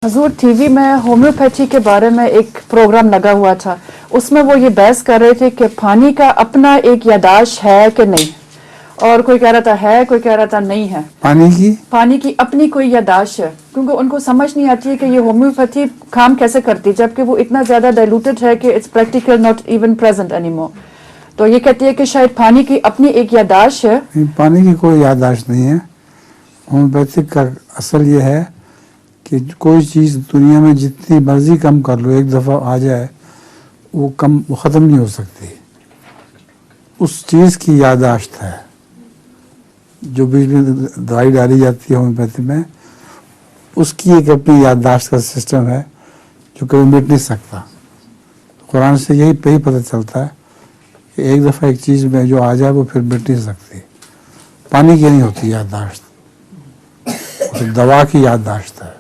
حضور T V میں homeopathy کے بارے میں ایک پروگرام لگا ہوا تھا، اس میں وہ یہ بحث کر رہے تھے کہ پانی کا اپنا ایک یاداشت ہے کہ نہیں، اور کوئی کہہ رہا تھا ہے، کوئی کہہ رہا تھا نہیں ہے. پانی کی اپنی کوئی یاداشت ہے، کیونکہ ان کو سمجھ نہیں آتی ہے کہ یہ ہومیوپیتھی کام کیسے کرتی، جبکہ وہ اتنا زیادہ ڈائلوٹڈ ہے کہ it's practical not even present any more. تو یہ کہتی ہے کہ شاید پانی کی اپنی ایک یاداشت ہے. پانی کی کوئی یاداشت نہیں ہے. ہومیوپیتھک کا اصل یہ ہے کہ کوئی چیز دنیا میں جتنی مرضی کم کر لو، ایک دفعہ آ جائے وہ ختم نہیں ہو سکتی. اس چیز کی یاداشت ہے جو بیچ میں دوائی ڈالی جاتی ہے ہومیوپیتھی میں، اس کی ایک اپنی یاداشت کا سسٹم ہے جو کبھی مٹ نہیں سکتا. قرآن سے یہی پتہ چلتا ہے کہ ایک دفعہ ایک چیز میں جو آ جائے وہ پھر مٹ نہیں سکتی. پانی کی نہیں ہوتی یاداشت، دوا کی یاداشت ہے.